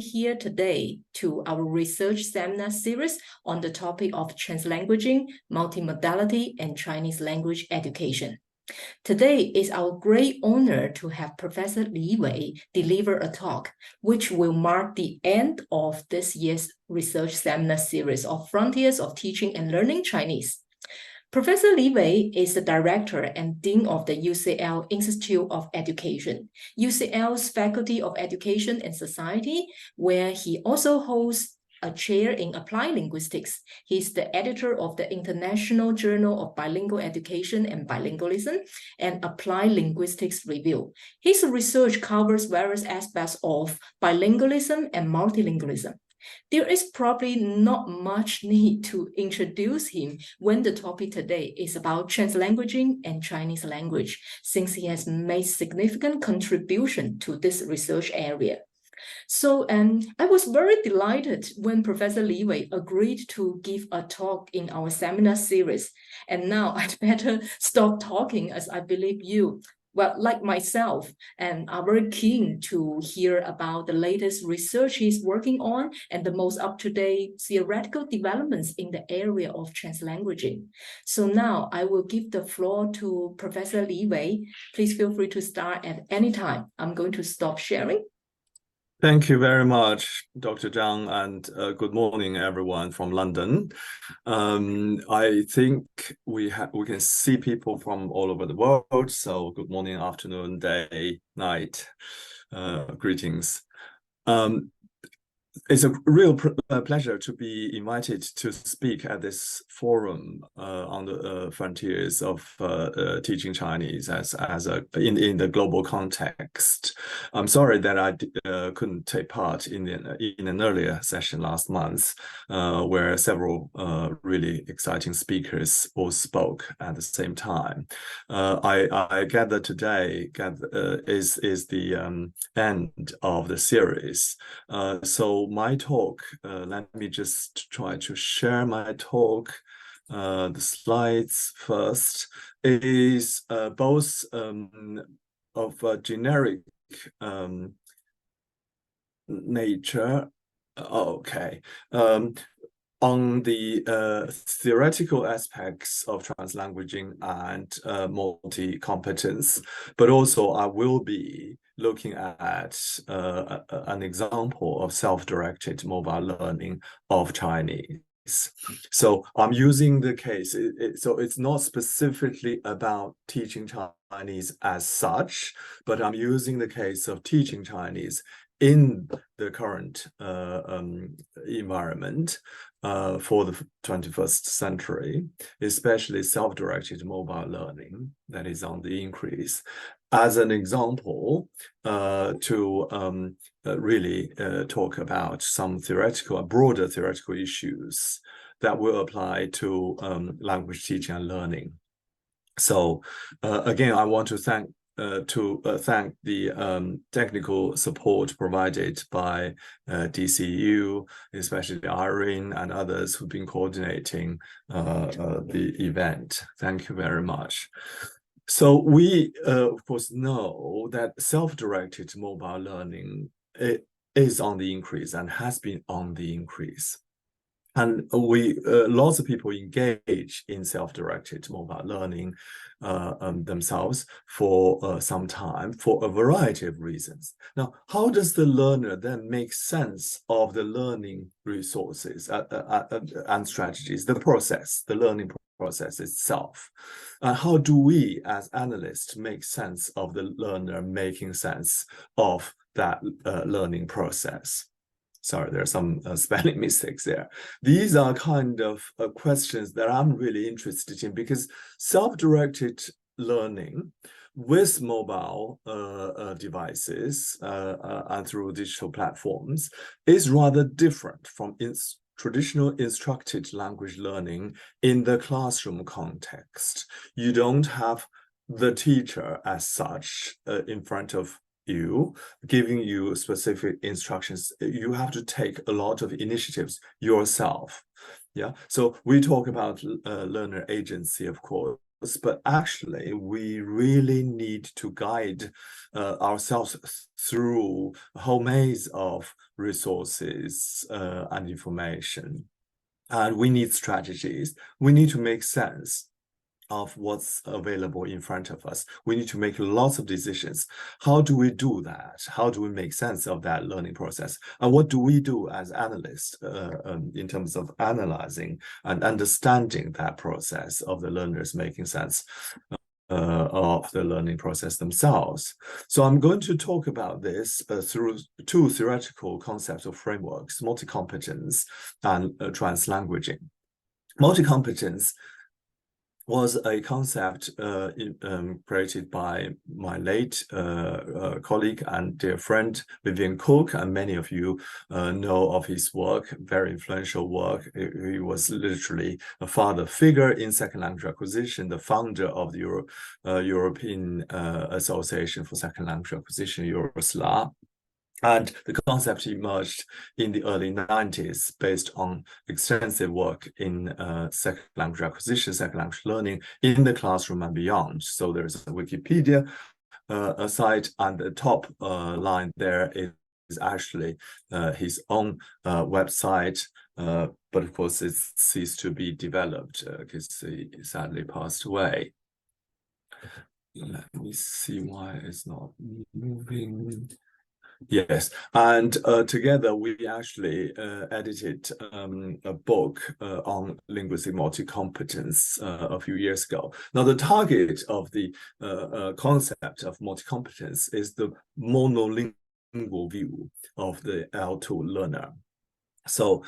here today to our research seminar series on the topic of translanguaging, multimodality, and Chinese language education. Today is our great honor to have Professor Li Wei deliver a talk, which will mark the end of this year's research seminar series of Frontiers of Teaching and Learning Chinese. Professor Li Wei is the director and dean of the UCL Institute of Education, UCL's Faculty of Education and Society, where he also holds a chair in applied linguistics. He's the editor of the International Journal of Bilingual Education and Bilingualism and Applied Linguistics Review. His research covers various aspects of bilingualism and multilingualism. There is probably not much need to introduce him when the topic today is about translanguaging and Chinese language, since he has made significant contribution to this research area. So I was very delighted when Professor Li Wei agreed to give a talk in our seminar series. And now I'd better stop talking, as I believe you, well, like myself, and are very keen to hear about the latest research he's working on and the most up-to-date theoretical developments in the area of translanguaging. So now I will give the floor to Professor Li Wei. Please feel free to start at any time. I'm going to stop sharing. Thank you very much, Dr. Zhang, and good morning, everyone from London. I think we can see people from all over the world, so good morning, afternoon, day, night, greetings. It's a real pleasure to be invited to speak at this forum on the frontiers of teaching Chinese in the global context. I'm sorry that I couldn't take part in an earlier session last month, where several really exciting speakers all spoke at the same time. I gather today is the end of the series. So my talk, let me just try to share my talk. The slides first is both of a generic nature. Okay. On the theoretical aspects of translanguaging and multi-competence, but also I will be looking at an example of self-directed mobile learning of Chinese. So I'm using the case, so it's not specifically about teaching Chinese as such, but I'm using the case of teaching Chinese in the current environment for the 21st century, especially self-directed mobile learning that is on the increase, as an example to really talk about some broader theoretical issues that will apply to language teaching and learning. So again, I want to thank the technical support provided by DCU, especially Irene and others who've been coordinating the event. Thank you very much. So we, of course, know that self-directed mobile learning is on the increase and has been on the increase. And lots of people engage in self-directed mobile learning themselves for some time for a variety of reasons. Now, how does the learner then make sense of the learning resources and strategies, the learning process itself? How do we as analysts make sense of the learner making sense of that learning process? Sorry, there are some spelling mistakes there. These are kind of questions that I'm really interested in, because self-directed learning with mobile devices and through digital platforms is rather different from traditional instructed language learning in the classroom context. You don't have the teacher as such in front of you, giving you specific instructions. You have to take a lot of initiatives yourself. Yeah, so we talk about learner agency, of course, but actually we really need to guide ourselves through a whole maze of resources and information. And we need strategies. We need to make sense of what's available in front of us. We need to make lots of decisions. How do we do that? How do we make sense of that learning process? And what do we do as analysts in terms of analyzing and understanding that process of the learners making sense of the learning process themselves? So I'm going to talk about this through two theoretical concepts or frameworks: multi-competence and translanguaging. Multi-competence was a concept created by my late colleague and dear friend Vivian Cook, and many of you know of his work, very influential work. He was literally a father figure in second language acquisition, the founder of the European Association for Second Language Acquisition, EUROSLA. And the concept emerged in the early 90s based on extensive work in second language acquisition, second language learning in the classroom and beyond. So there's a Wikipedia site, and the top line there is actually his own website, but of course it ceased to be developed because he sadly passed away. Let me see why it's not moving. Yes, and together we actually edited a book on linguistic multi-competence a few years ago. Now, the target of the concept of multi-competence is the monolingual view of the L2 learner. So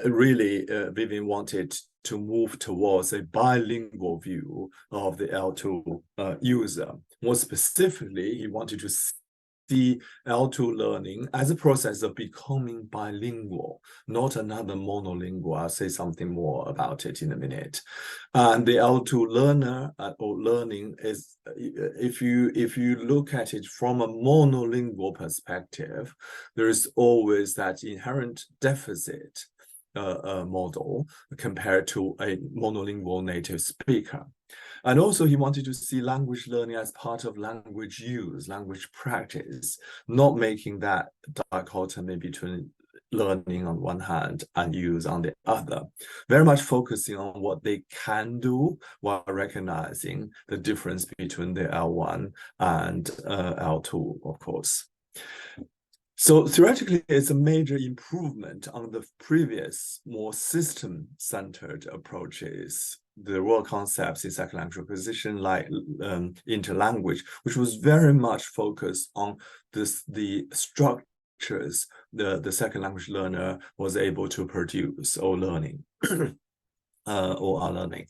really, Vivian wanted to move towards a bilingual view of the L2 user. More specifically, he wanted to see L2 learning as a process of becoming bilingual, not another monolingual. I'll say something more about it in a minute. And the L2 learner or learning is, if you look at it from a monolingual perspective, there is always that inherent deficit model compared to a monolingual native speaker. And also he wanted to see language learning as part of language use, language practice, not making that dichotomy between learning on one hand and use on the other, very much focusing on what they can do while recognizing the difference between the L1 and L2, of course. So theoretically, it's a major improvement on the previous, more system-centered approaches. There were concepts in second language acquisition like interlanguage, which was very much focused on the structures the second language learner was able to produce or learning or are learning.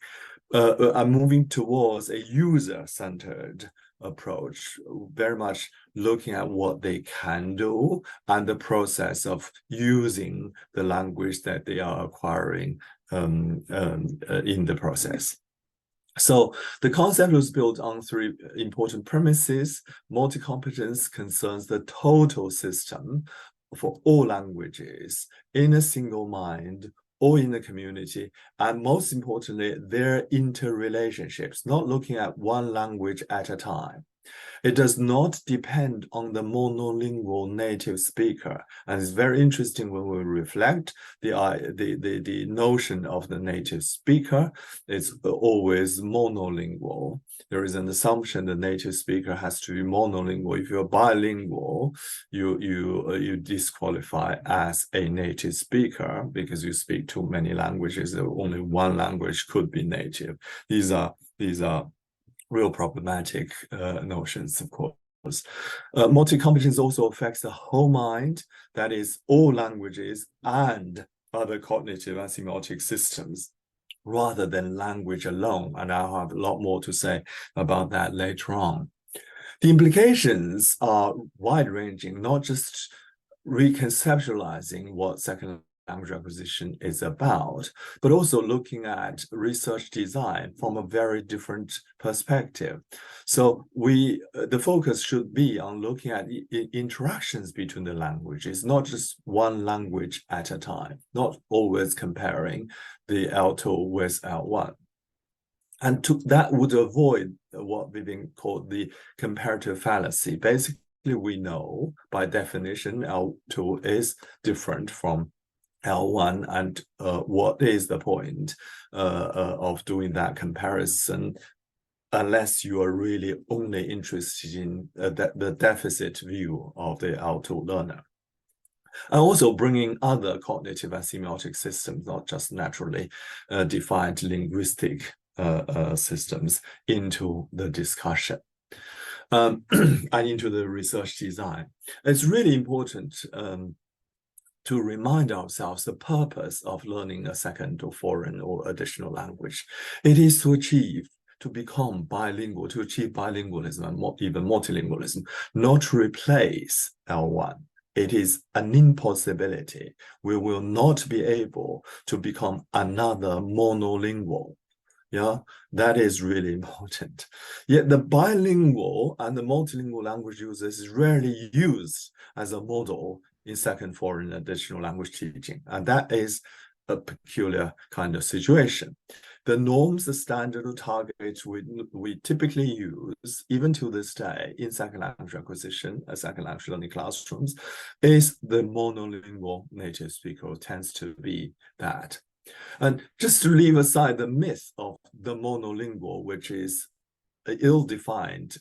I'm moving towards a user-centered approach, very much looking at what they can do and the process of using the language that they are acquiring in the process. So the concept was built on three important premises. Multi-competence concerns the total system for all languages in a single mind or in the community, and most importantly, their interrelationships, not looking at one language at a time. It does not depend on the monolingual native speaker. And it's very interesting when we reflect the notion of the native speaker. It's always monolingual. There is an assumption the native speaker has to be monolingual. If you're bilingual, you disqualify as a native speaker because you speak too many languages. Only one language could be native. These are real problematic notions, of course. Multi-competence also affects the whole mind, that is, all languages and other cognitive and semiotic systems, rather than language alone. And I'll have a lot more to say about that later on. The implications are wide-ranging, not just reconceptualizing what second language acquisition is about, but also looking at research design from a very different perspective. So the focus should be on looking at interactions between the languages, not just one language at a time, not always comparing the L2 with L1. And that would avoid what we've been called the comparative fallacy. Basically, we know by definition L2 is different from L1, and what is the point of doing that comparison unless you are really only interested in the deficit view of the L2 learner. And also bringing other cognitive and semiotic systems, not just naturally defined linguistic systems, into the discussion and into the research design. It's really important to remind ourselves the purpose of learning a second or foreign or additional language. It is to become bilingual, to achieve bilingualism and even multilingualism, not to replace L1. It is an impossibility. We will not be able to become another monolingual. Yeah, that is really important. Yet the bilingual and the multilingual language users is rarely used as a model in second foreign additional language teaching. And that is a peculiar kind of situation. The norms, the standard or targets we typically use, even to this day, in second language acquisition, second language learning classrooms, is the monolingual native speaker, tends to be that. And just to leave aside the myth of the monolingual, which is an ill-defined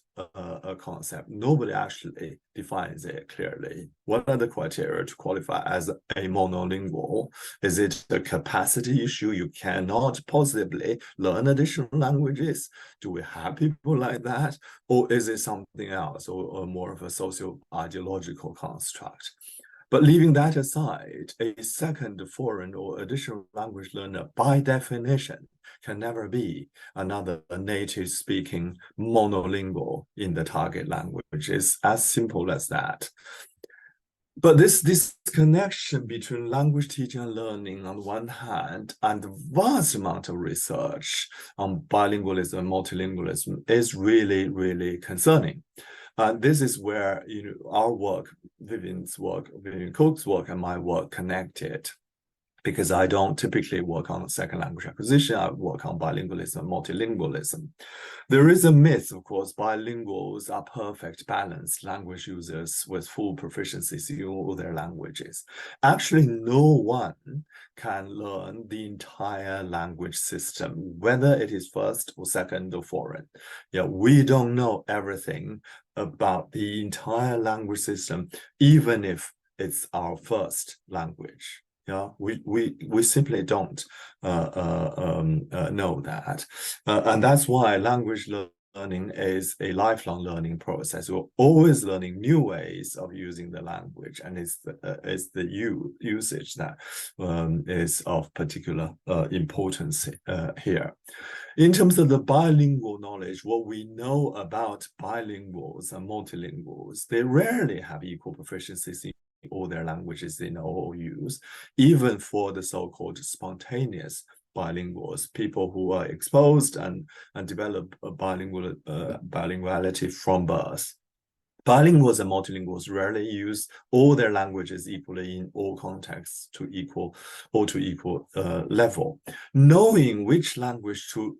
concept, nobody actually defines it clearly. What are the criteria to qualify as a monolingual? Is it a capacity issue? You cannot possibly learn additional languages. Do we have people like that? Or is it something else, or more of a socio-ideological construct? But leaving that aside, a second foreign or additional language learner, by definition, can never be another native speaking monolingual in the target language. It's as simple as that. But this connection between language teaching and learning on one hand and the vast amount of research on bilingualism and multilingualism is really, really concerning. And this is where our work, Vivian Cook's work, and my work connected, because I don't typically work on second language acquisition. I work on bilingualism and multilingualism. There is a myth, of course, bilinguals are perfect, balanced language users with full proficiencies in all their languages. Actually, no one can learn the entire language system, whether it is first or second or foreign. Yeah, we don't know everything about the entire language system, even if it's our first language. Yeah, we simply don't know that, and that's why language learning is a lifelong learning process. We're always learning new ways of using the language, and it's the usage that is of particular importance here. In terms of the bilingual knowledge, what we know about bilinguals and multilinguals, they rarely have equal proficiencies in all their languages they know or use, even for the so-called spontaneous bilinguals, people who are exposed and develop a bilinguality from birth. Bilinguals and multilinguals rarely use all their languages equally in all contexts to equal level. Knowing which language to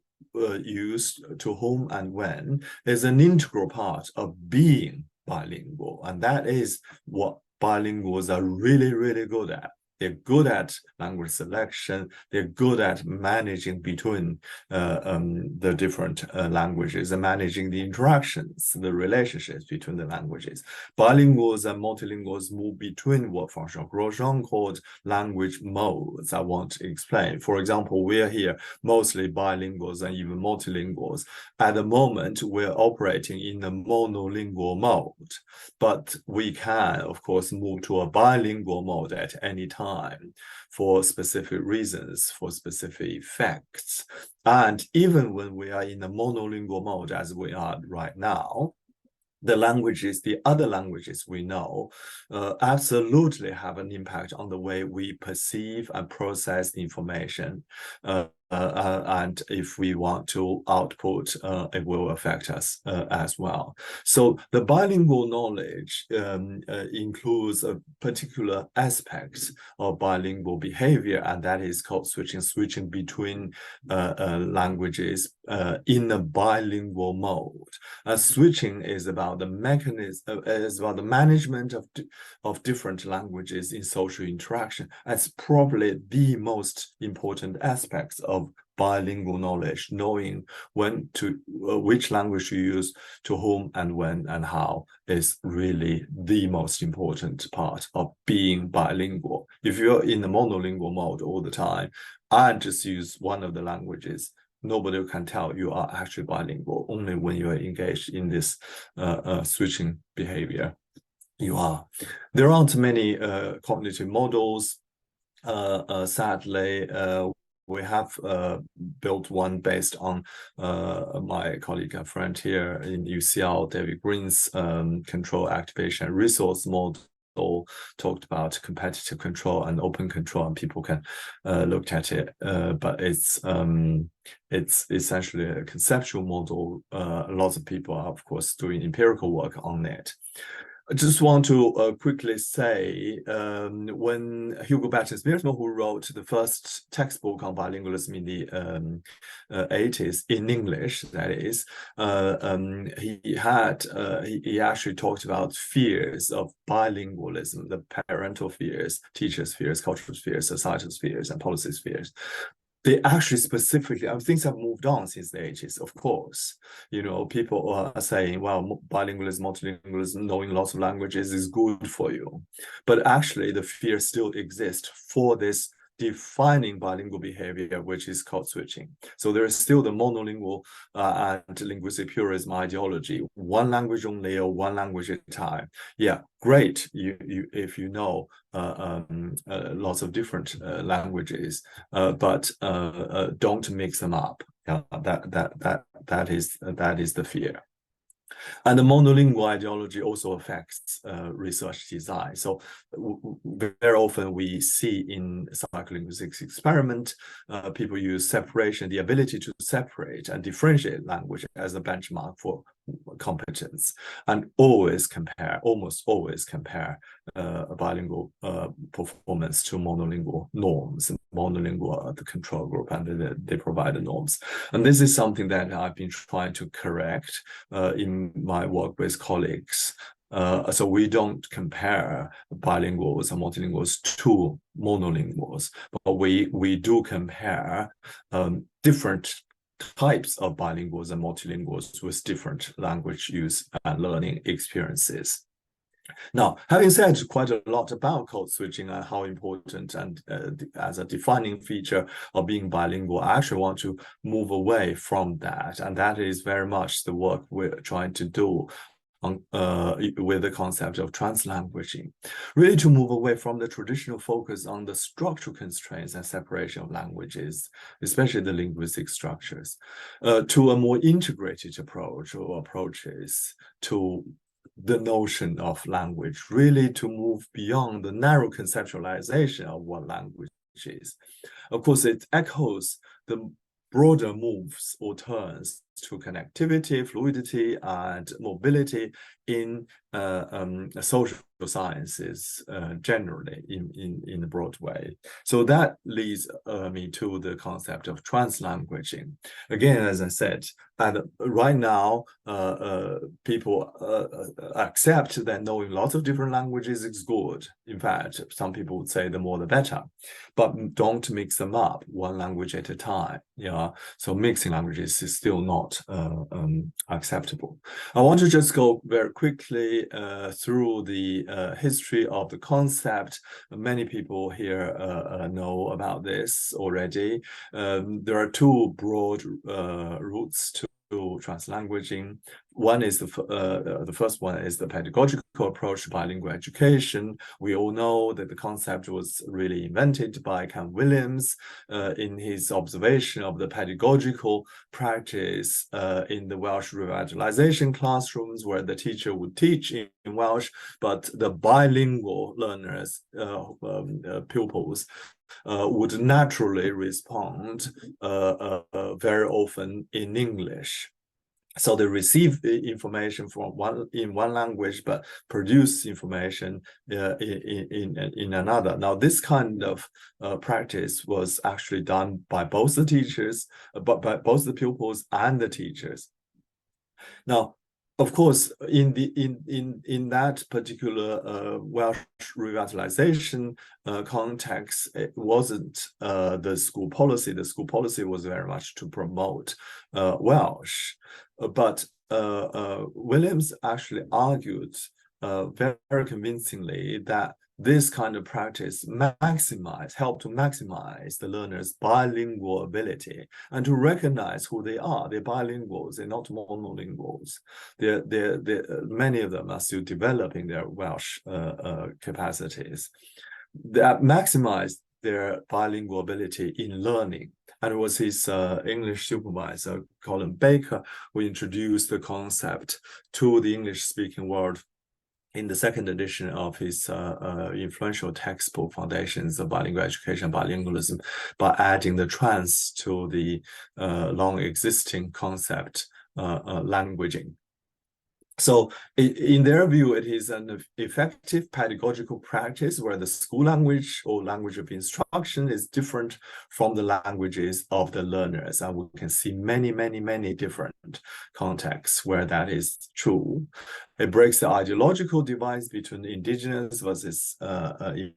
use to whom and when is an integral part of being bilingual, and that is what bilinguals are really, really good at. They're good at language selection. They're good at managing between the different languages and managing the interactions, the relationships between the languages. Bilinguals and multilinguals move between what François Grosjean called language modes. I want to explain. For example, we're here mostly bilinguals and even multilinguals. At the moment, we're operating in a monolingual mode, but we can, of course, move to a bilingual mode at any time for specific reasons, for specific effects. And even when we are in a monolingual mode, as we are right now, the other languages we know absolutely have an impact on the way we perceive and process the information and if we want to output, it will affect us as well. So the bilingual knowledge includes a particular aspect of bilingual behavior, and that is code switching, switching between languages in a bilingual mode. Switching is about the mechanism, is about the management of different languages in social interaction. That's probably the most important aspects of bilingual knowledge, knowing when to which language to use, to whom, and when and how is really the most important part of being bilingual. If you're in the monolingual mode all the time and just use one of the languages, nobody can tell you are actually bilingual. Only when you are engaged in this switching behavior, you are. There aren't many cognitive models. Sadly, we have built one based on my colleague and friend here in UCL, David Green's control activation resource model, talked about competitive control and open control, and people can look at it. But it's essentially a conceptual model. Lots of people are, of course, doing empirical work on it. I just want to quickly say, when Hugo Batten-Smeersma, who wrote the first textbook on bilingualism in the 80s, in English, that is, he actually talked about fears of bilingualism, the parental fears, teachers' fears, cultural fears, societal fears, and policy fears. They actually specifically, things have moved on since the 80s, of course. You know, people are saying, well, bilingualism, multilingualism, knowing lots of languages is good for you. But actually, the fear still exists for this defining bilingual behavior, which is code switching. So there is still the monolingual and linguistic purism ideology, one language only or one language at a time. Yeah, great. If you know lots of different languages, but don't mix them up. That is the fear. And the monolingual ideology also affects research design. So very often we see in psycholinguistics experiment, people use separation, the ability to separate and differentiate language as a benchmark for competence, and almost always compare bilingual performance to monolingual norms. Monolingual are the control group, and they provide the norms. And this is something that I've been trying to correct in my work with colleagues. So we don't compare bilinguals and multilinguals to monolinguals, but we do compare different types of bilinguals and multilinguals with different language use and learning experiences. Now, having said quite a lot about code switching and how important and as a defining feature of being bilingual, I actually want to move away from that. And that is very much the work we're trying to do on, with the concept of translanguaging, really to move away from the traditional focus on the structural constraints and separation of languages, especially the linguistic structures, to a more integrated approach or approaches to the notion of language, really to move beyond the narrow conceptualization of what language is. Of course, it echoes the broader moves or turns to connectivity, fluidity, and mobility in social sciences generally in a broad way. So that leads me to the concept of translanguaging. Again, as I said, and right now, people accept that knowing lots of different languages is good. In fact, some people would say the more the better, but don't mix them up one language at a time. Yeah, so mixing languages is still not acceptable. I want to just go very quickly through the history of the concept. Many people here know about this already. There are two broad routes to translanguaging. One is the first one is the pedagogical approach to bilingual education. We all know that the concept was really invented by Ken Williams in his observation of the pedagogical practice in the Welsh revitalization classrooms, where the teacher would teach in Welsh, but the bilingual learners, pupils, would naturally respond very often in English. So they receive the information in one language, but produce information in another. Now, this kind of practice was actually done by both the teachers, but by both the pupils and the teachers. Now, of course, in that particular Welsh revitalization context, it wasn't the school policy. The school policy was very much to promote Welsh, but Williams actually argued very convincingly that this kind of practice help to maximize the learner's bilingual ability and to recognize who they are. They're bilinguals, they're not monolinguals. Many of them are still developing their Welsh capacities. That maximized their bilingual ability in learning. And it was his English supervisor, Colin Baker, who introduced the concept to the English-speaking world in the second edition of his influential textbook, Foundations of Bilingual Education and Bilingualism, by adding the trans to the long existing concept, languaging. So in their view, it is an effective pedagogical practice where the school language or language of instruction is different from the languages of the learners. And we can see many, many, many different contexts where that is true. It breaks the ideological divides between indigenous versus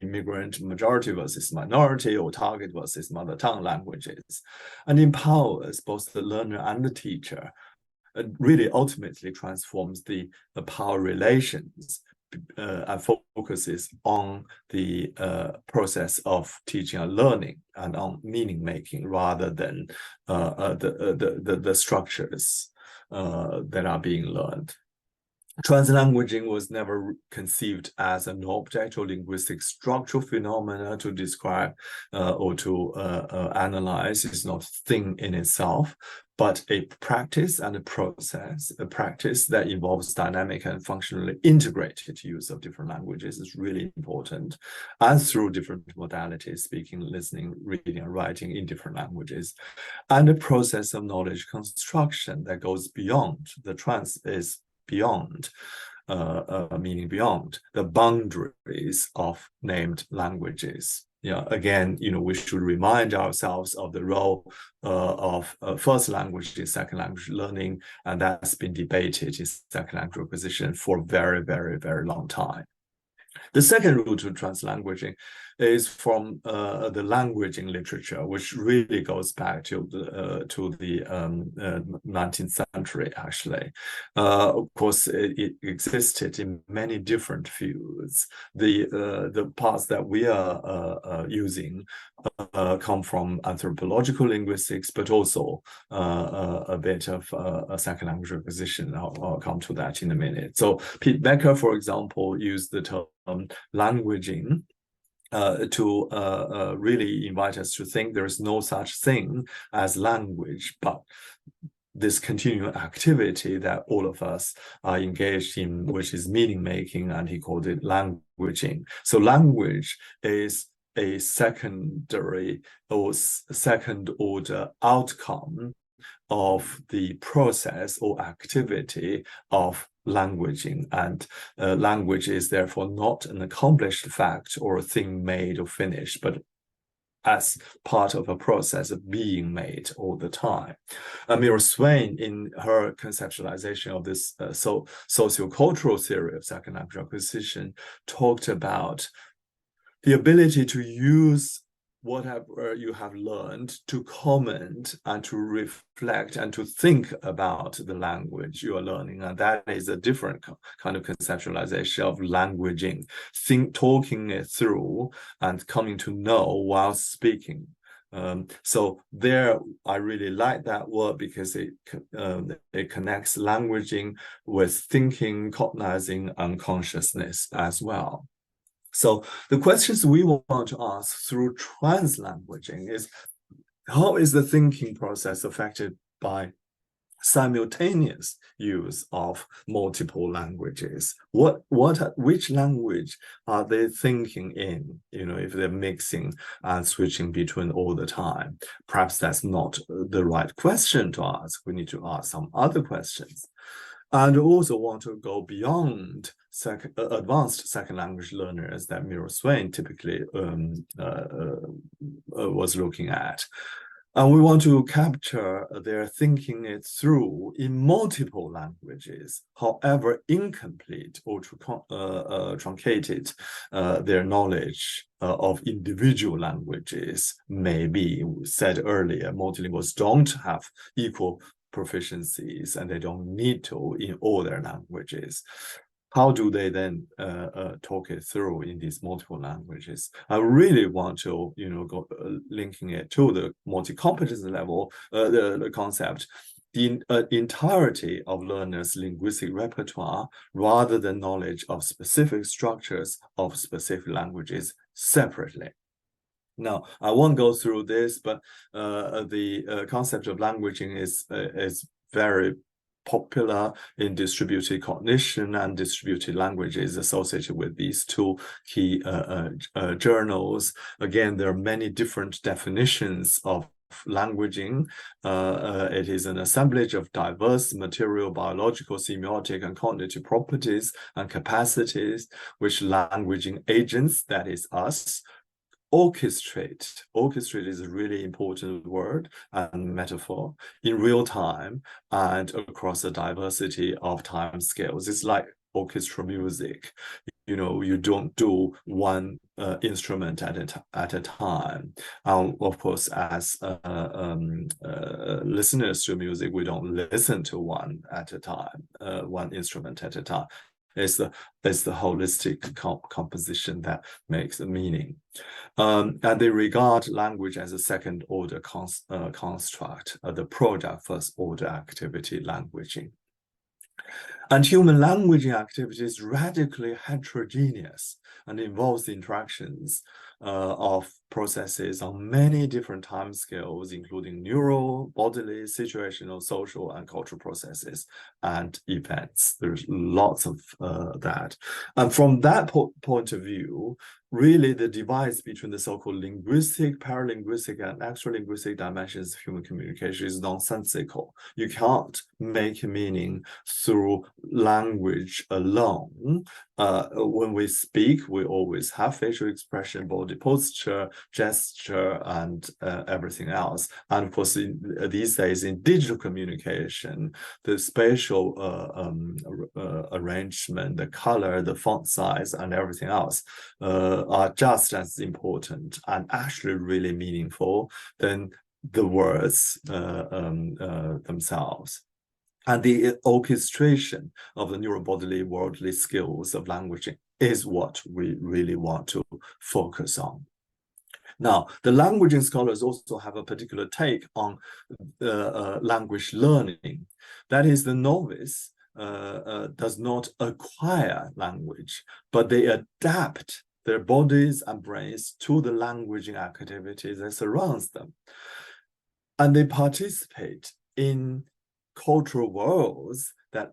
immigrant, majority versus minority, or target versus mother tongue languages, and empowers both the learner and the teacher. It really ultimately transforms the power relations and focuses on the process of teaching and learning and on meaning making rather than the structures that are being learned. Translanguaging was never conceived as an object or linguistic structural phenomena to describe or to analyze. It's not a thing in itself, but a practice and a process, a practice that involves dynamic and functionally integrated use of different languages is really important, and through different modalities, speaking, listening, reading, and writing in different languages, and a process of knowledge construction that goes beyond the beyond, meaning beyond the boundaries of named languages. Again, we should remind ourselves of the role of first language in second language learning, and that's been debated in second language acquisition for a very, very, very long time. The second route to translanguaging is from the languaging literature, which really goes back to the 19th century, actually. Of course, it existed in many different fields. The parts that we are using come from anthropological linguistics, but also a bit of a second language acquisition. I'll come to that in a minute. So Pete Becker, for example, used the term languaging to really invite us to think there is no such thing as language, but this continual activity that all of us are engaged in, which is meaning making, and he called it languaging. So language is a secondary or second order outcome of the process or activity of languaging, and language is therefore not an accomplished fact or a thing made or finished, but as part of a process of being made all the time. Mira Swain, in her conceptualization of this sociocultural theory of second language acquisition, talked about the ability to use whatever you have learned to comment and to reflect and to think about the language you are learning. And that is a different kind of conceptualization of languaging, talking it through and coming to know while speaking. So there, I really like that word because it connects languaging with thinking, cognizing, and consciousness as well. So the questions we want to ask through translanguaging is, how is the thinking process affected by simultaneous use of multiple languages. Which language are they thinking in, if they're mixing and switching between all the time? Perhaps that's not the right question to ask. We need to ask some other questions. And also want to go beyond advanced second language learners that Miro Swain typically was looking at. And we want to capture their thinking it through in multiple languages, however incomplete or truncated their knowledge of individual languages may be. We said earlier, multilinguals don't have equal proficiencies and they don't need to in all their languages. How do they then talk it through in these multiple languages? I really want to, go linking it to the multi-competence level, the concept, the entirety of learners' linguistic repertoire, rather than knowledge of specific structures of specific languages separately. Now, I won't go through this, but the concept of languaging is very popular in distributed cognition and distributed languages associated with these two key journals. Again, there are many different definitions of languaging. It is an assemblage of diverse material, biological, semiotic, and cognitive properties and capacities which languaging agents, that is us, orchestrate. Orchestrate is a really important word and metaphor in real time and across a diversity of time scales. It's like orchestral music. You don't do one instrument at a time. Of course, as listeners to music, we don't listen to one at a time, one instrument at a time. It's the holistic composition that makes the meaning. And they regard language as a second-order construct, the product first-order activity languaging. And human languaging activity is radically heterogeneous and involves the interactions of processes on many different timescales, including neural, bodily, situational, social, and cultural processes and events. There's lots of that. And from that point of view, really the divides between the so-called linguistic, paralinguistic, and extralinguistic dimensions of human communication is nonsensical. You can't make meaning through language alone. When we speak, we always have facial expression, body posture, gesture, and everything else. And of course, these days in digital communication, the spatial arrangement, the color, the font size, and everything else are just as important and actually really meaningful than the words themselves. And the orchestration of the neurobodily worldly skills of languaging is what we really want to focus on. Now, the languaging scholars also have a particular take on language learning. That is, the novice does not acquire language, but they adapt their bodies and brains to the languaging activities that surrounds them. And they participate in cultural worlds that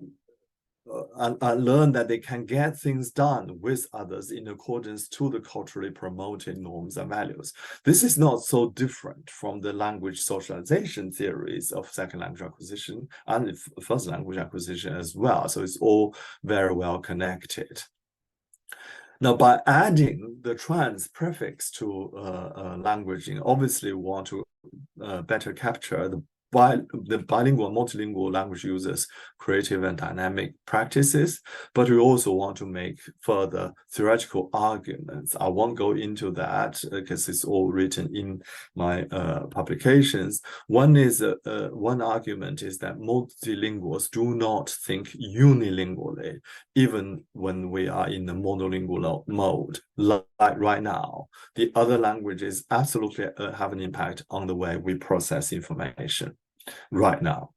and learn that they can get things done with others in accordance to the culturally promoted norms and values. This is not so different from the language socialization theories of second language acquisition and first language acquisition as well. So it's all very well connected. Now, by adding the trans prefix to languaging, obviously we want to better capture the bilingual, multilingual language users' creative and dynamic practices, but we also want to make further theoretical arguments. I won't go into that because it's all written in my publications. One argument is that multilinguals do not think unilingually, even when we are in the monolingual mode, like right now. The other languages absolutely have an impact on the way we process information. right now.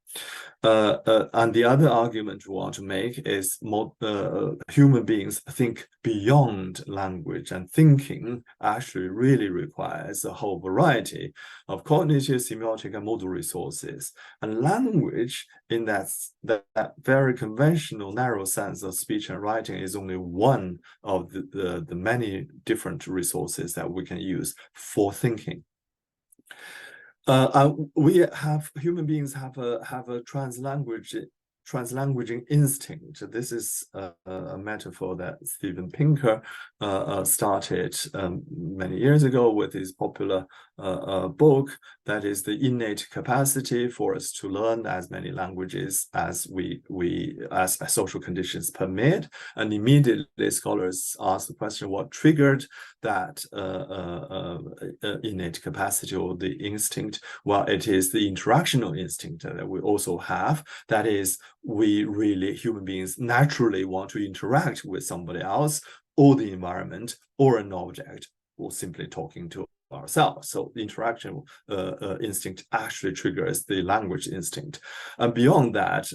And the other argument we want to make is human beings think beyond language, and thinking actually really requires a whole variety of cognitive, semiotic, and modal resources. And language, in that very conventional, narrow sense of speech and writing, is only one of the many different resources that we can use for thinking. Human beings have a translanguaging instinct. This is a metaphor that Steven Pinker started many years ago with his popular book, that is the innate capacity for us to learn as many languages as as social conditions permit. And immediately scholars ask the question, what triggered that innate capacity or the instinct? Well, it is the interactional instinct that we also have. That is, human beings naturally want to interact with somebody else or the environment or an object, or simply talking to ourselves. So the interaction instinct actually triggers the language instinct. And beyond that,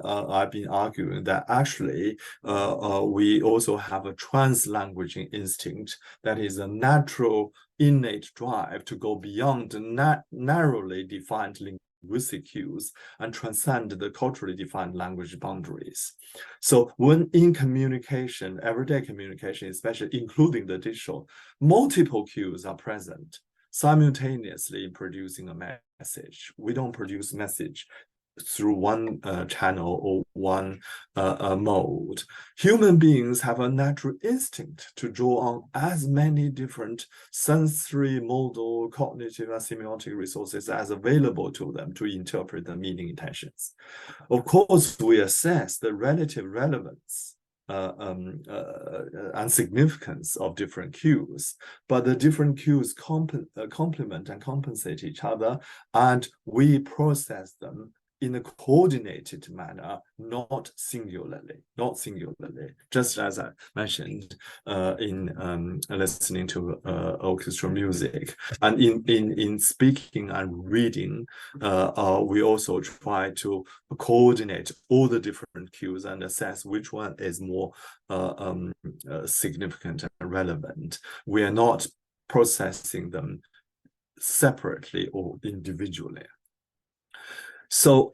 I've been arguing that actually we also have a translanguaging instinct, that is a natural innate drive to go beyond the narrowly defined linguistic cues and transcend the culturally defined language boundaries. So when in communication, everyday communication, especially including the digital, multiple cues are present simultaneously in producing a message. We don't produce message through one channel or one mode. Human beings have a natural instinct to draw on as many different sensory, modal, cognitive, and semiotic resources as available to them to interpret the meaning intentions. Of course, we assess the relative relevance and significance of different cues, but the different cues complement and compensate each other, and we process them in a coordinated manner, not singularly. Just as I mentioned in listening to orchestral music, and in speaking and reading, we also try to coordinate all the different cues and assess which one is more significant and relevant. We are not processing them separately or individually. So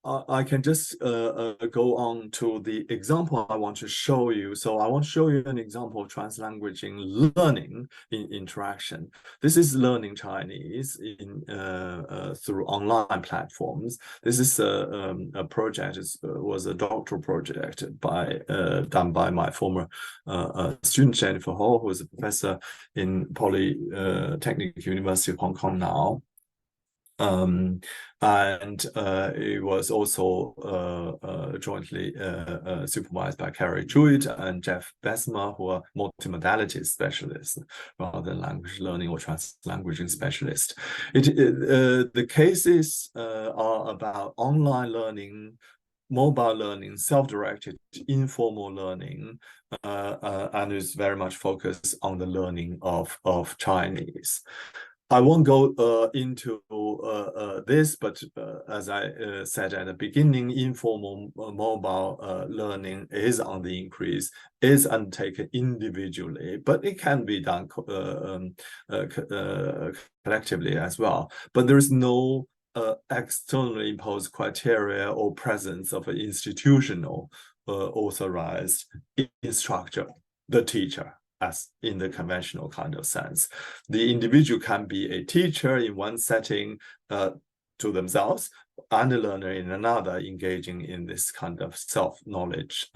I can just go on to the example I want to show you. So I want to show you an example of translanguaging learning in interaction. This is learning Chinese through online platforms. This is a project. It was a doctoral project done by my former student Jennifer Hall, who is a professor in Polytechnic University of Hong Kong now. And it was also jointly supervised by Carrie Jewett and Jeff Bessemer, who are multimodalities specialists rather than language learning or translanguaging specialists. The cases are about online learning, mobile learning, self-directed, informal learning, and is very much focused on the learning of Chinese. I won't go into this, but as I said at the beginning, informal mobile learning is on the increase, is undertaken individually, but it can be done collectively as well. But there is no externally imposed criteria or presence of an institutional authorized instructor, the teacher, as in the conventional kind of sense. The individual can be a teacher in one setting to themselves, and a learner in another, engaging in this kind of self-knowledge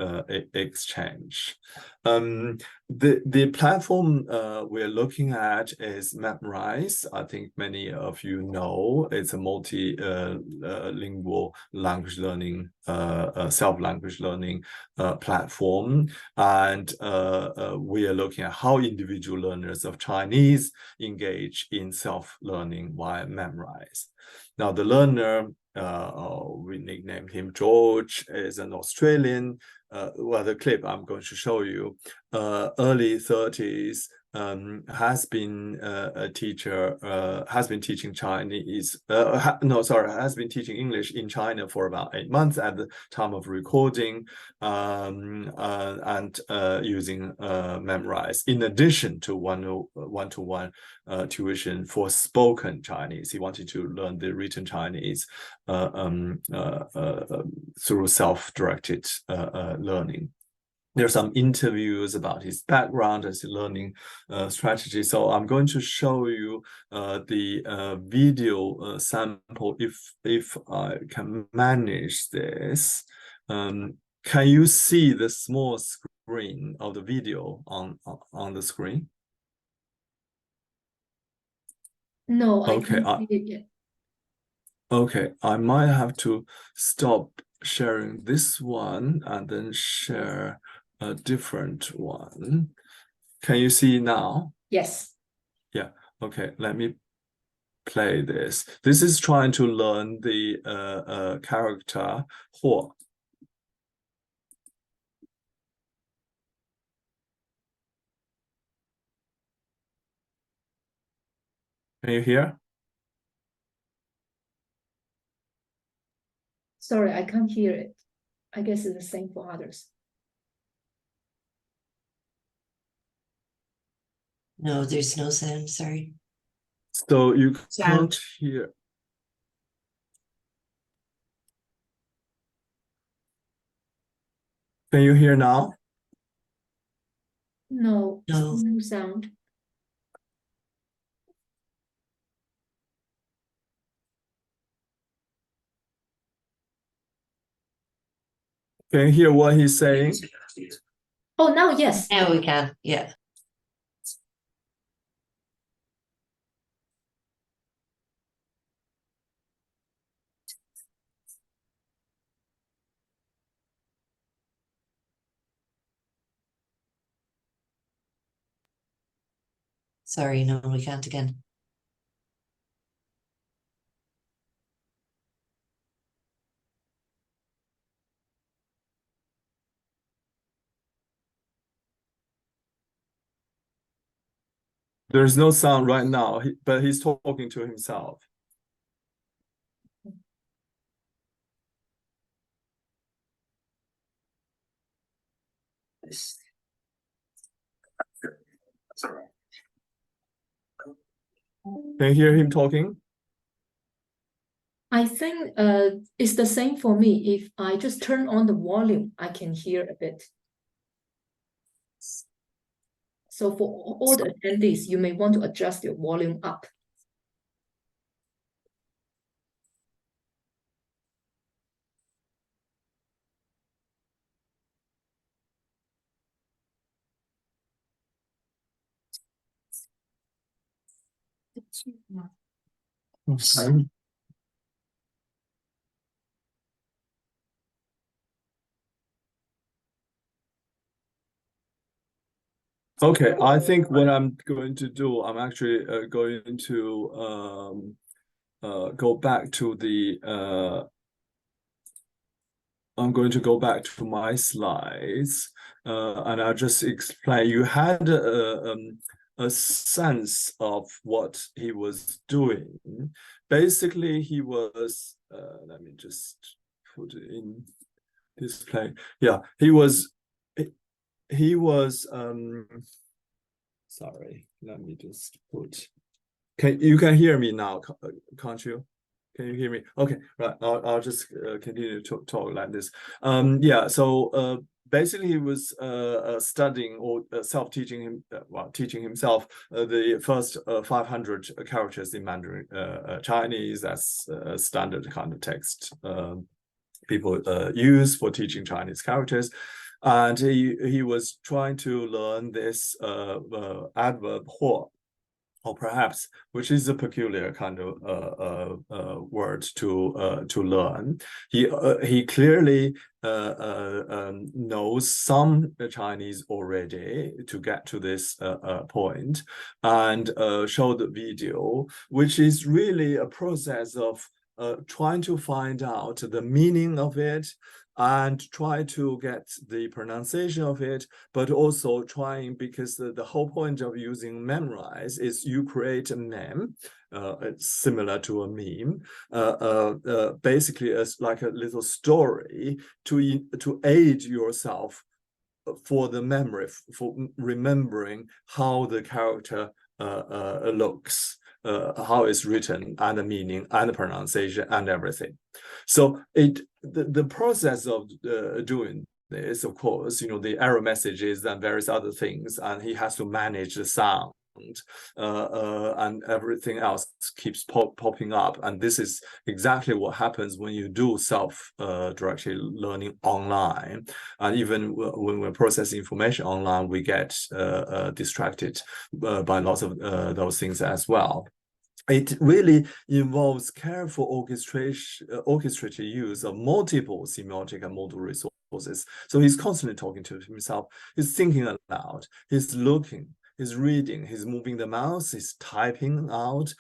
exchange. The platform we're looking at is Memrise. I think many of you know it's a multilingual language learning, self-language learning platform. And we are looking at how individual learners of Chinese engage in self-learning via Memrise. Now, the learner, we nicknamed him George, is an Australian. Well, the clip I'm going to show you, early 30s, has been a teacher, has been teaching Chinese, has been teaching English in China for about 8 months at the time of recording, and using Memrise, in addition to one-to-one tuition for spoken Chinese. He wanted to learn the written Chinese through self-directed learning. There are some interviews about his background as a learning strategy. So I'm going to show you the video sample if I can manage this. Can you see the small screen of the video on the screen? No, I Okay, can't see it yet. Okay, I might have to stop sharing this one and then share a different one. Can you see now? Yes. Yeah, okay, let me play this. This is trying to learn the character Huo. Can you hear? Sorry, I can't hear it. I guess it's the same for others. No, there's no sound, sorry. So you Sound. can't hear. Can you hear now? No, No. no sound. Can you hear what he's saying? Oh, now yes. Now we can, yeah. Sorry, no, we can't again. There's no sound right now, but he's talking to himself. Can you hear him talking? I think it's the same for me. If I just turn on the volume, I can hear a bit. So for all the attendees, you may want to adjust your volume up. Okay, I think what I'm going to do, I'm actually going to go back to the I'm going to go back to my slides, and I'll just explain. You had a sense of what he was doing. Basically, he was, let me just put it in display. Yeah, he was, sorry, let me just put, you can hear me now, can't you? Can you hear me? Okay, right. I'll just continue to talk like this. Yeah. So basically, he was studying or self-teaching teaching himself the first 500 characters in Mandarin Chinese. That's a standard kind of text people use for teaching Chinese characters. And he was trying to learn this adverb Huo, or perhaps, which is a peculiar kind of word to learn. He clearly knows some Chinese already to get to this point, and showed the video, which is really a process of trying to find out the meaning of it and try to get the pronunciation of it, but also trying, because the whole point of using memorize is you create a meme, it's similar to a meme, basically as like a little story to aid yourself for the memory, for remembering how the character looks, how it's written, and the meaning, and the pronunciation, and everything. So the process of doing this, of course, the error messages and various other things, and he has to manage the sound. And everything else keeps popping up, and this is exactly what happens when you do self-directed learning online. And even when we're processing information online, we get distracted by lots of those things as well. It really involves careful orchestrated use of multiple semiotic and modal resources. So he's constantly talking to himself, he's thinking aloud, he's looking, he's reading, he's moving the mouse, he's typing out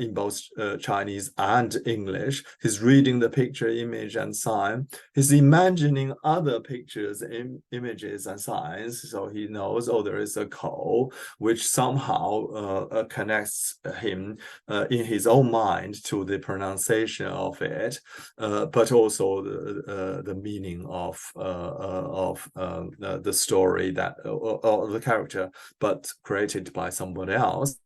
in both Chinese and English. He's reading the picture, image, and sign. He's imagining other pictures, images, and signs. So he knows, oh, there is a code, which somehow connects him in his own mind to the pronunciation of it, but also the meaning of the story that or the character, but created by somebody else,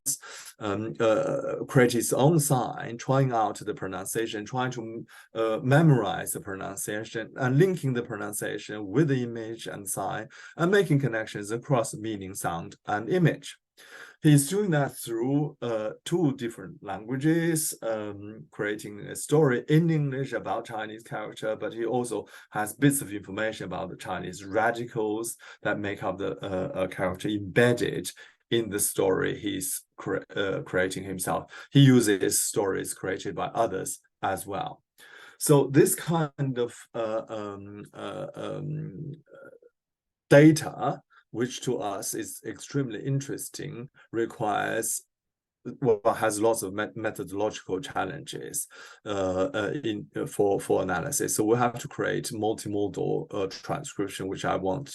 create his own sign, trying out the pronunciation, trying to memorize the pronunciation, and linking the pronunciation with the image and sign, and making connections across meaning, sound, and image. He's doing that through 2 different languages, creating a story in English about Chinese character, but he also has bits of information about the Chinese radicals that make up the character embedded in the story he's creating himself. He uses stories created by others as well. So this kind of data, which to us is extremely interesting, requires, well, has lots of methodological challenges for analysis. So we have to create multimodal transcription, which I won't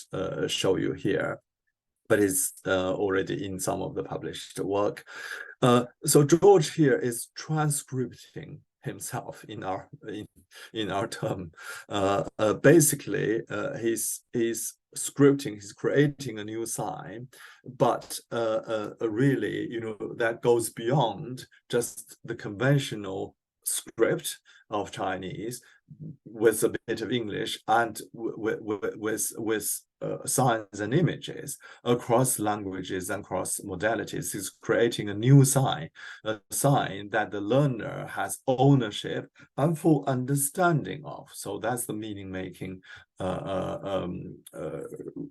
show you here, but it's already in some of the published work. So George here is transcripting himself in our term. Basically, he's scripting, he's creating a new sign, but really, that goes beyond just the conventional script of Chinese with a bit of English and with signs and images across languages and across modalities. Is creating a new sign, a sign that the learner has ownership and full understanding of. So that's the meaning making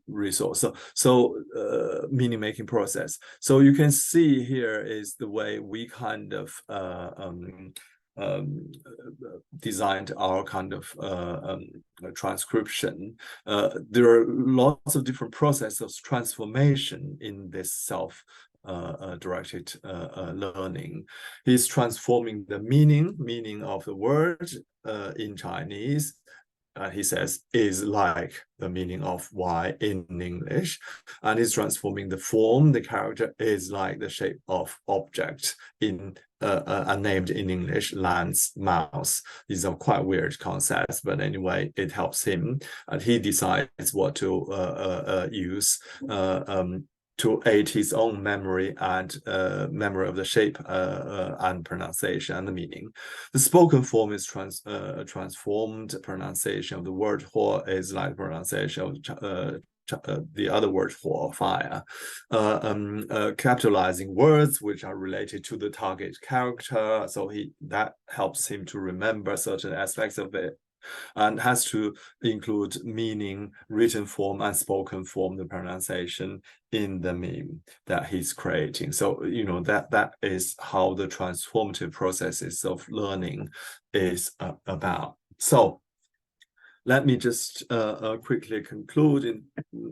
resource. So meaning making process. So you can see here is the way we kind of designed our kind of transcription. There are lots of different processes of transformation in this self-directed learning. He's transforming the meaning of the word in Chinese. He says is like the meaning of Y in English, and he's transforming the form. The character is like the shape of object in named in English, lance, mouse. These are quite weird concepts, but anyway, it helps him, and he decides what to use to aid his own memory and memory of the shape and pronunciation and the meaning. The spoken form is transformed. Pronunciation of the word "huo" is like pronunciation of the other word for fire, capitalizing words which are related to the target character. So that helps him to remember certain aspects of it, and has to include meaning, written form, and spoken form, the pronunciation in the meme that he's creating. So that is how the transformative processes of learning is about. So let me just quickly conclude in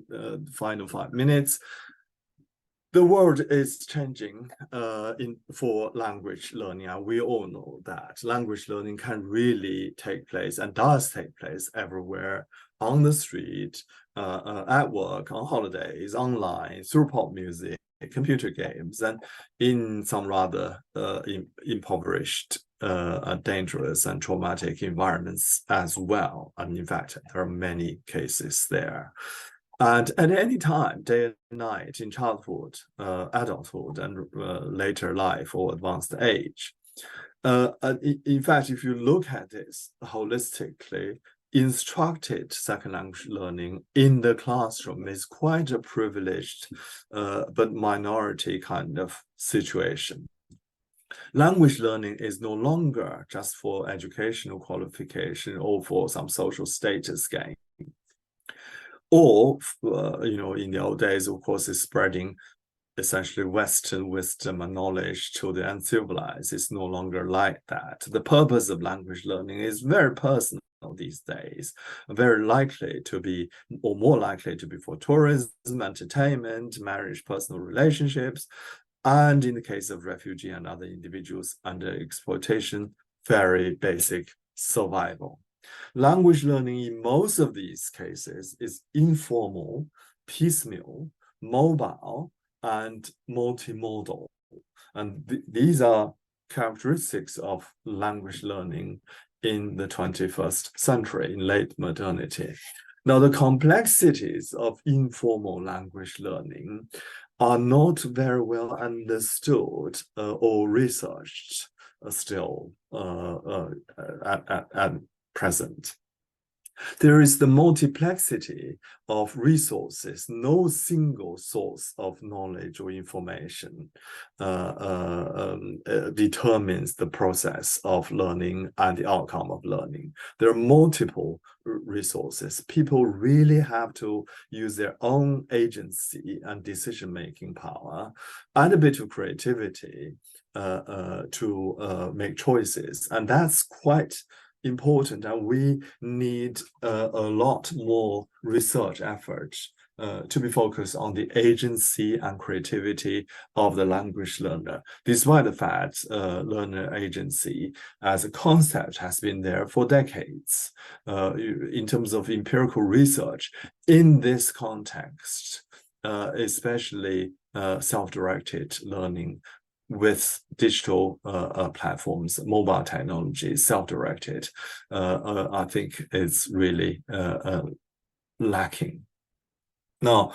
the final 5 minutes. The world is changing for language learning, and we all know that language learning can really take place and does take place everywhere, on the street, at work, on holidays, online, through pop music, computer games, and in some rather impoverished, dangerous and traumatic environments as well. And in fact, there are many cases there. And at any time, day and night, in childhood, adulthood, and later life or advanced age. In fact, if you look at this holistically, instructed second language learning in the classroom is quite a privileged but minority kind of situation. Language learning is no longer just for educational qualification or for some social status gain. Or, in the old days, of course, is spreading essentially Western wisdom and knowledge to the uncivilized. It's no longer like that. The purpose of language learning is very personal these days, very likely to be, or more likely to be, for tourism, entertainment, marriage, personal relationships, and in the case of refugee and other individuals under exploitation, very basic survival. Language learning in most of these cases is informal, piecemeal, mobile, and multimodal. And these are characteristics of language learning in the 21st century, in late modernity. Now, the complexities of informal language learning are not very well understood or researched still at present. There is the multiplexity of resources. No single source of knowledge or information determines the process of learning and the outcome of learning. There are multiple resources. People really have to use their own agency and decision-making power and a bit of creativity to make choices. And that's quite important, and we need a lot more research efforts to be focused on the agency and creativity of the language learner, despite the fact learner agency as a concept has been there for decades. In terms of empirical research in this context, especially self-directed learning with digital platforms, mobile technologies, self-directed, I think it's really lacking. Now,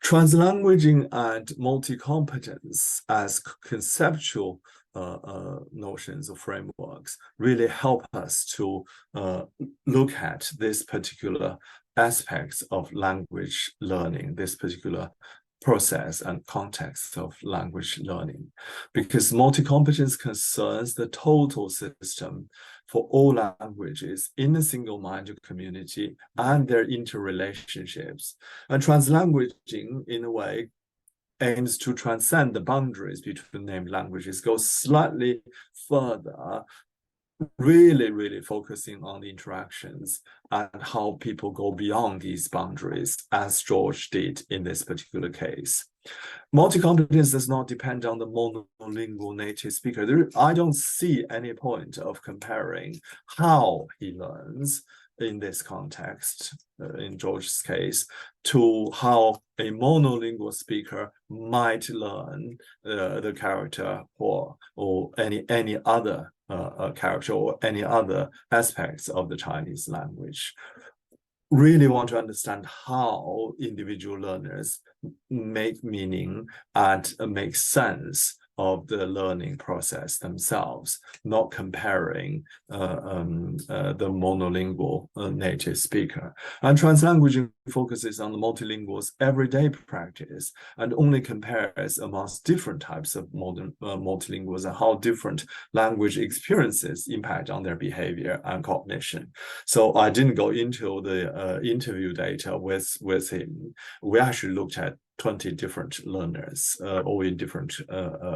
translanguaging and multi-competence as conceptual notions or frameworks really help us to look at this particular aspects of language learning, this particular process and context of language learning, because multi-competence concerns the total system for all languages in a single-minded community and their interrelationships. And translanguaging, in a way, aims to transcend the boundaries between named languages, go slightly further, really focusing on the interactions and how people go beyond these boundaries, as George did in this particular case. Multi-competence does not depend on the monolingual native speaker. I don't see any point of comparing how he learns in this context, in George's case, to how a monolingual speaker might learn the character or any other character or any other aspects of the Chinese language. Really want to understand how individual learners make meaning and make sense of the learning process themselves, not comparing the monolingual native speaker. And translanguaging focuses on the multilingual's everyday practice and only compares amongst different types of multilinguals and how different language experiences impact on their behavior and cognition. So I didn't go into the interview data with him. We actually looked at 20 different learners, all in different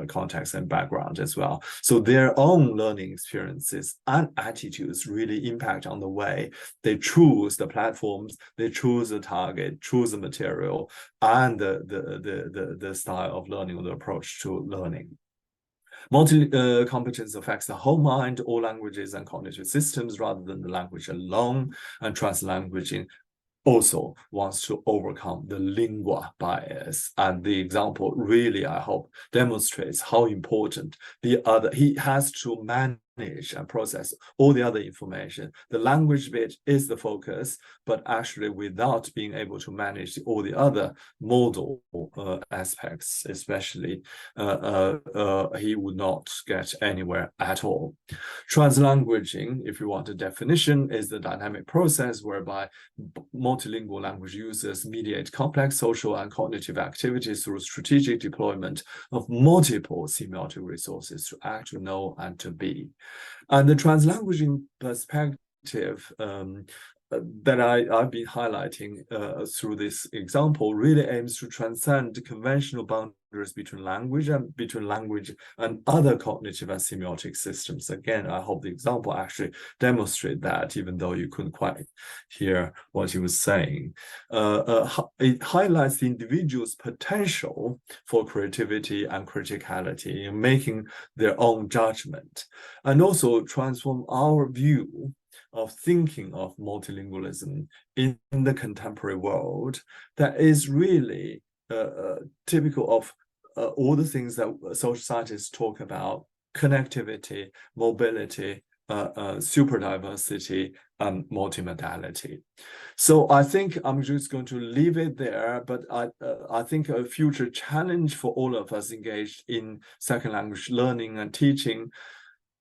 contexts and backgrounds as well. So their own learning experiences and attitudes really impact on the way they choose the platforms, they choose the target, choose the material, and the style of learning or the approach to learning. Multi-competence affects the whole mind, all languages and cognitive systems rather than the language alone, and translanguaging also wants to overcome the lingua bias. And the example really, I hope, demonstrates how important he has to manage and process all the other information. The language bit is the focus, but actually without being able to manage all the other modal aspects, especially, he would not get anywhere at all. Translanguaging, if you want a definition, is the dynamic process whereby multilingual language users mediate complex social and cognitive activities through strategic deployment of multiple semiotic resources to act, to know, and to be. And the translanguaging perspective that I've been highlighting through this example really aims to transcend the conventional boundaries between language and other cognitive and semiotic systems. Again, I hope the example actually demonstrates that, even though you couldn't quite hear what he was saying. It highlights the individual's potential for creativity and criticality in making their own judgment, and also transform our view of thinking of multilingualism in the contemporary world that is really typical of all the things that social scientists talk about: connectivity, mobility, super diversity, and multimodality. So I think I'm just going to leave it there, but I think a future challenge for all of us engaged in second language learning and teaching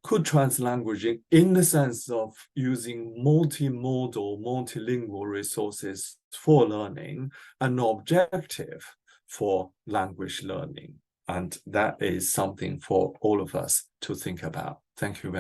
could translanguaging in the sense of using multimodal, multilingual resources for learning an objective for language learning. And that is something for all of us to think about. Thank you very much.